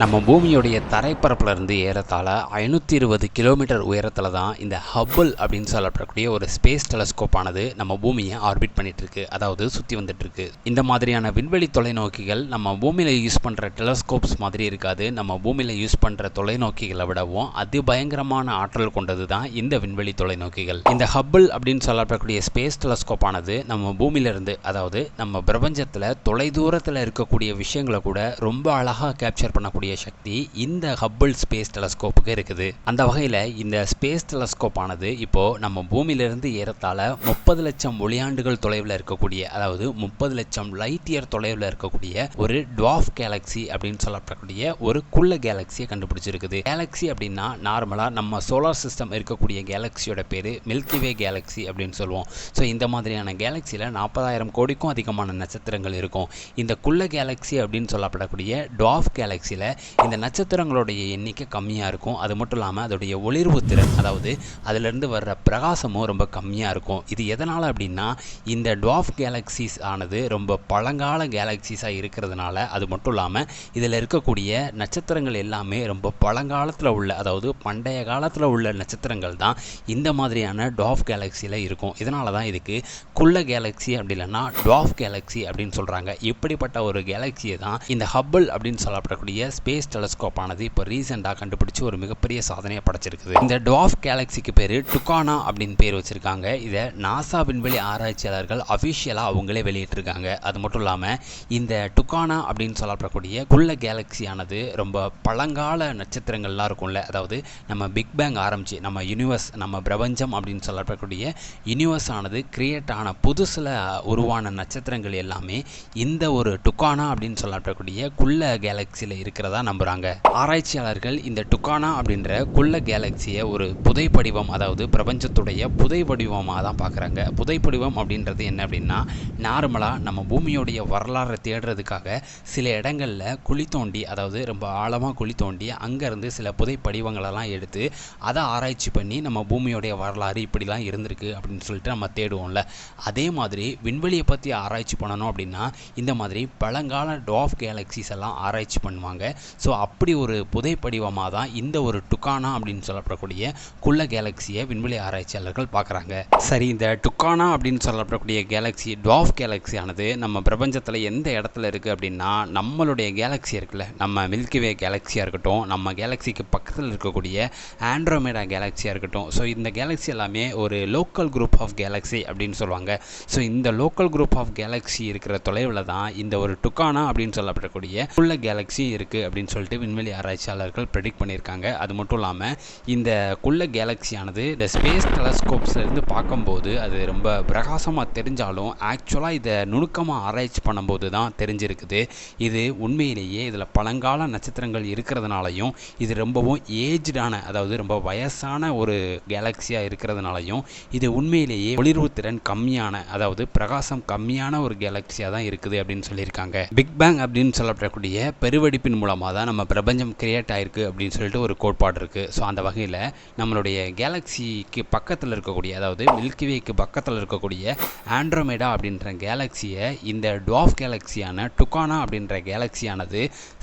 நம்ம பூமியோடைய தரைப்பரப்புல இருந்து ஏறத்தாழ 520 கிலோமீட்டர் உயரத்தில் தான் இந்த ஹப்பிள் அப்படின்னு சொல்லப்படக்கூடிய ஒரு ஸ்பேஸ் டெலஸ்கோப் ஆனது நம்ம பூமியை ஆர்பிட் பண்ணிட்டு இருக்கு, அதாவது சுற்றி வந்துட்டு இருக்கு. இந்த மாதிரியான விண்வெளி தொலைநோக்கிகள் நம்ம பூமியில் யூஸ் பண்ணுற டெலஸ்கோப்ஸ் மாதிரி இருக்காது. நம்ம பூமியில் யூஸ் பண்ணுற தொலைநோக்கிகளை விடவும் அதிபயங்கரமான ஆற்றல் கொண்டது தான் இந்த விண்வெளி தொலைநோக்கிகள். இந்த ஹப்பிள் அப்படின்னு சொல்லப்படக்கூடிய ஸ்பேஸ் டெலஸ்கோப் ஆனது நம்ம பூமியிலிருந்து, அதாவது நம்ம பிரபஞ்சத்தில் தொலைதூரத்தில் இருக்கக்கூடிய விஷயங்களை கூட ரொம்ப அழகாக கேப்சர் பண்ணக்கூடிய சக்தி இந்த ஹப்பிள் ஸ்பேஸ் டெலஸ்கோப்புக்கு இருக்குது. அந்த வகையில் இந்த ஸ்பேஸ் டெலஸ்கோப் ஆனது இப்போ நம்ம பூமியிலிருந்து ஏறத்தாழ 30 லட்சம் ஒளியாண்டுகள் தொலைவில் இருக்கக்கூடிய, அதாவது 30 லட்சம் லைட் இயர் தொலைவில் இருக்கக்கூடிய ஒரு டுவார்ஃப் கேலக்சி அப்படின்னு சொல்லப்படக்கூடிய ஒரு குள்ள கேலக்சியை கண்டுபிடிச்சிருக்குது. கேலக்சி அப்படின்னா நார்மலாக நம்ம சோலார் சிஸ்டம் இருக்கக்கூடிய கேலக்சியோட பேர் மில்கிவே கேலக்சி அப்படின்னு சொல்லுவோம். ஸோ இந்த மாதிரியான கேலக்சியில் 40,000 கோடிக்கும் அதிகமான நட்சத்திரங்கள் இருக்கும். இந்த குள்ள கேலக்சி அப்படின்னு சொல்லப்படக்கூடிய டுவார்ஃப் கேலக்சியில் இந்த நட்சத்திரங்களுடைய எண்ணிக்கை கம்மியாக இருக்கும். அது மட்டும் இல்லாமல் அதோடைய ஒளிர்வு திறன், அதாவது அதிலிருந்து வர்ற பிரகாசமும் ரொம்ப கம்மியாக இருக்கும். இது எதனால் அப்படின்னா இந்த டுவார்ஃப் கேலக்சிஸ் ஆனது ரொம்ப பழங்கால கேலக்சிஸாக இருக்கிறதுனால, அது மட்டும் இல்லாமல் இதில் இருக்கக்கூடிய நட்சத்திரங்கள் எல்லாமே ரொம்ப பழங்காலத்தில் உள்ள, அதாவது பண்டைய காலத்தில் உள்ள நட்சத்திரங்கள் தான் இந்த மாதிரியான டுவார்ஃப் கேலக்சியில் இருக்கும். இதனால தான் இதுக்கு குள்ள கேலக்சி அப்படி இல்லைன்னா டுவார்ஃப் கேலக்சி அப்படின்னு சொல்கிறாங்க. இப்படிப்பட்ட ஒரு கேலக்சியை தான் இந்த ஹப்பிள் அப்படின்னு சொல்லப்படக்கூடிய ஸ்பேஸ் டெலஸ்கோப் ஆனது இப்போ ரீசெண்டாக கண்டுபிடிச்சு ஒரு மிகப்பெரிய சாதனையை படைச்சிருக்குது. இந்த டுவார்ஃப் கேலக்சிக்கு பேர் டுகானா அப்படின்னு பேர் வச்சிருக்காங்க. இதை நாசா விண்வெளி ஆராய்ச்சியாளர்கள் அஃபிஷியலாக அவங்களே வெளியிட்டிருக்காங்க. அது மட்டும் இல்லாமல் இந்த டுகானா அப்படின்னு சொல்லப்படக்கூடிய குள்ள கேலக்சியானது ரொம்ப பழங்கால நட்சத்திரங்கள்லாம் இருக்கும்ல, அதாவது நம்ம பிக் பேங் ஆரம்பிச்சு நம்ம யூனிவர்ஸ், நம்ம பிரபஞ்சம் அப்படின்னு சொல்லப்படக்கூடிய யூனிவர்ஸ் ஆனது கிரியேட் ஆன புதுசில் உருவான நட்சத்திரங்கள் எல்லாமே இந்த ஒரு டுகானா அப்படின்னு சொல்லப்படக்கூடிய குள்ள கேலக்சியில் இருக்கிறதா நம்புறாங்க. ஆராய்ச்சியாளர்கள் இந்த டுகானா அப்படின்ற குள்ள கேலக்சியை ஒரு புதை படிவம், அதாவது பிரபஞ்சத்துடைய புதை படிவமாக தான் பார்க்குறாங்க. புதை படிவம் அப்படின்றது என்ன அப்படின்னா, நார்மலாக நம்ம பூமியோடைய வரலாறை தேடுறதுக்காக சில இடங்களில் குழி தோண்டி, அதாவது ரொம்ப ஆழமாக குழி தோண்டி அங்கேருந்து சில புதை படிவங்களெல்லாம் எடுத்து அதை ஆராய்ச்சி பண்ணி நம்ம பூமியோடைய வரலாறு இப்படிலாம் இருந்திருக்கு அப்படின்னு சொல்லிட்டு நம்ம தேடுவோம்ல, அதே மாதிரி விண்வெளியை பற்றி ஆராய்ச்சி பண்ணணும் அப்படின்னா இந்த மாதிரி பழங்கால டுவார்ஃப் கேலக்சிஸ் எல்லாம் ஆராய்ச்சி பண்ணுவாங்க. ஸோ அப்படி ஒரு புதை படிவமாக தான் இந்த ஒரு டுகானா அப்படின்னு சொல்லப்படக்கூடிய குள்ள கேலக்சியை விண்வெளி ஆராய்ச்சியாளர்கள் பார்க்குறாங்க. சரி, இந்த டுகானா அப்படின்னு சொல்லப்படக்கூடிய கேலக்சி, டுவார்ஃப் கேலக்சி ஆனது நம்ம பிரபஞ்சத்தில் எந்த இடத்துல இருக்குது அப்படின்னா, நம்மளுடைய கேலக்சி இருக்குல்ல, நம்ம மில்கிவே கேலக்சியாக இருக்கட்டும், நம்ம கேலக்சிக்கு பக்கத்தில் இருக்கக்கூடிய ஆண்ட்ரோமேடா கேலக்சியாக இருக்கட்டும், ஸோ இந்த கேலக்சி எல்லாமே ஒரு லோக்கல் குரூப் ஆஃப் கேலக்சி அப்படின்னு சொல்லுவாங்க. ஸோ இந்த லோக்கல் குரூப் ஆஃப் கேலக்சி இருக்கிற தொலைவில் தான் இந்த ஒரு டுகானா அப்படின்னு சொல்லப்படக்கூடிய குள்ள கேலக்சி இருக்குது அப்படின்னு சொல்லிட்டு விண்வெளி ஆராய்ச்சியாளர்கள் ப்ரெடிக்ட் பண்ணியிருக்காங்க. அது மட்டும் இல்லாமல் இந்த குள்ள கேலக்சியானது இந்த ஸ்பேஸ் டெலஸ்கோப்ஸ்லேருந்து பார்க்கும்போது அது ரொம்ப பிரகாசமாக தெரிஞ்சாலும் ஆக்சுவலாக இதை நுணுக்கமாக ஆராய்ச்சி பண்ணும்போது தான் தெரிஞ்சிருக்குது இது உண்மையிலேயே இதில் பழங்கால நட்சத்திரங்கள் இருக்கிறதுனாலையும், இது ரொம்பவும் ஏஜ்டான, அதாவது ரொம்ப வயசான ஒரு கேலக்சியாக இருக்கிறதுனாலையும், இது உண்மையிலேயே ஒளிர்வு திறன் கம்மியான, அதாவது பிரகாசம் கம்மியான ஒரு கேலக்சியாக தான் இருக்குது அப்படின்னு சொல்லியிருக்காங்க. பிக் பேங் அப்படின்னு சொல்லப்படக்கூடிய பெருவெடிப்பின் மூலமாக தான் நம்ம பிரபஞ்சம் கிரியேட் ஆயிருக்கு அப்படின்னு சொல்லிட்டு ஒரு கோட்பாடு இருக்குது. ஸோ அந்த வகையில் நம்மளுடைய கேலக்சிக்கு பக்கத்தில் இருக்கக்கூடிய, அதாவது மில்கிவேக்கு பக்கத்தில் இருக்கக்கூடிய ஆண்ட்ரோமேடா அப்படின்ற கேலக்சியை இந்த டுவார்ஃப் கேலக்சியான டுகானா அப்படின்ற கேலக்சியானது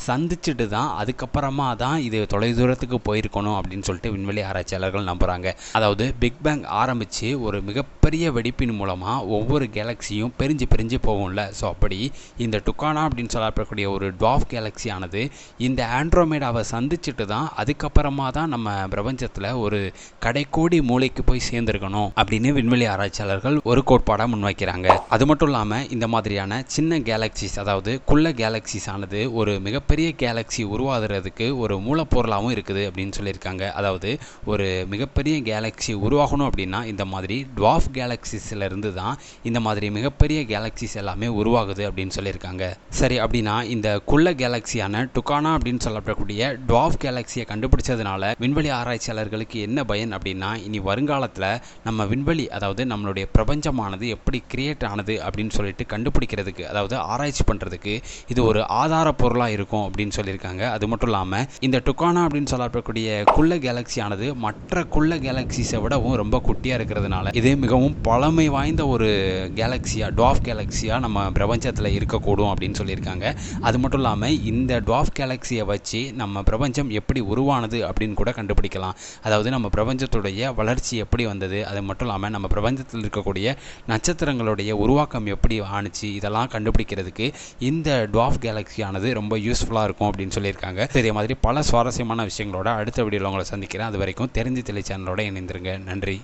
சந்திச்சுட்டு தான் அதுக்கப்புறமா தான் இது தொலைதூரத்துக்கு போயிருக்கணும் அப்படின்னு சொல்லிட்டு விண்வெளி ஆராய்ச்சியாளர்கள் நம்புகிறாங்க. அதாவது பிக் பேங் ஆரம்பித்து ஒரு மிகப்பெரிய வெடிப்பின் மூலமாக ஒவ்வொரு கேலக்சியும் பிரிஞ்சு போகும்ல, ஸோ அப்படி இந்த டுகானா அப்படின்னு சொல்லப்படக்கூடிய ஒரு டுவார்ஃப் கேலக்சியானது இந்த ஆண்ட்ரோமேடாவை சந்திச்சுட்டு தான் அதுக்கப்புறமா தான் நம்ம பிரபஞ்சத்தில் ஒரு கடைக்கோடி மூளைக்கு போய் சேர்ந்துருக்கணும் அப்படின்னு விண்வெளி ஆராய்ச்சியாளர்கள் ஒரு கோட்பாடாக முன்வைக்கிறாங்க. அது மட்டும் இல்லாமல் இந்த மாதிரியான சின்ன கேலக்சிஸ், அதாவது குள்ள கேலக்சிஸ் ஆனது ஒரு மிகப்பெரிய கேலக்சி உருவாகிறதுக்கு ஒரு மூலப்பொருளாகவும் இருக்குது அப்படின்னு சொல்லியிருக்காங்க. அதாவது ஒரு மிகப்பெரிய கேலக்சி உருவாகணும் அப்படின்னா இந்த மாதிரி டுவார்ஃப் கேலக்சிஸ்ல இருந்து தான் இந்த மாதிரி மிகப்பெரிய கேலக்சிஸ் எல்லாமே உருவாகுது அப்படின்னு சொல்லியிருக்காங்க. சரி, அப்படின்னா இந்த குள்ள கேலக்சியான டுகானா அப்படின்னு சொல்லப்படக்கூடிய டுவார்ஃப் கேலக்சியை கண்டுபிடிச்சதுனால விண்வெளி ஆராய்ச்சியாளர்களுக்கு என்ன பயன் அப்படின்னா, இனி வருங்காலத்தில் நம்ம விண்வெளி, அதாவது நம்மளுடைய பிரபஞ்சமானது எப்படி கிரியேட் ஆனது அப்படின்னு சொல்லிட்டு கண்டுபிடிக்கிறதுக்கு, அதாவது ஆராய்ச்சி பண்ணுறதுக்கு இது ஒரு ஆதார பொருளாக இருக்கும் அப்படின்னு சொல்லியிருக்காங்க. அது மட்டும் இல்லாமல் இந்த டுகானா அப்படின்னு சொல்லப்படக்கூடிய குள்ள கேலக்சியானது மற்ற குள்ள கேலக்சிஸை விடவும் ரொம்ப குட்டியாக இருக்கிறதுனால இது மிகவும் பழமை வாய்ந்த ஒரு கேலக்சியாக, டுவார்ஃப் கேலக்சியாக நம்ம பிரபஞ்சத்தில் இருக்கக்கூடும் அப்படின்னு சொல்லியிருக்காங்க. அது மட்டும் இல்லாமல் இந்த டுவார்ஃப் கேலக்சியை வச்சு நம்ம பிரபஞ்சம் எப்படி உருவானது அப்படின்னு கூட கண்டுபிடிக்கலாம். அதாவது நம்ம பிரபஞ்சத்துடைய வளர்ச்சி எப்படி வந்தது, அது மட்டும் இல்லாமல் நம்ம பிரபஞ்சத்தில் இருக்கக்கூடிய நட்சத்திரங்களுடைய உருவாக்கம் எப்படி ஆணுச்சு, இதெல்லாம் கண்டுபிடிக்கிறதுக்கு இந்த டுவார்ஃப் கேலக்சியானது ரொம்ப யூஸ்ஃபுல்லாக இருக்கும் அப்படின்னு சொல்லியிருக்காங்க. இதே மாதிரி பல சுவாரஸ்யமான விஷயங்களோட அடுத்த வீடியோவில் உங்களை சந்திக்கிறேன். அது வரைக்கும் தெரிஞ்சு தெளி சேனலோட இணைந்திருங்க. நன்றி.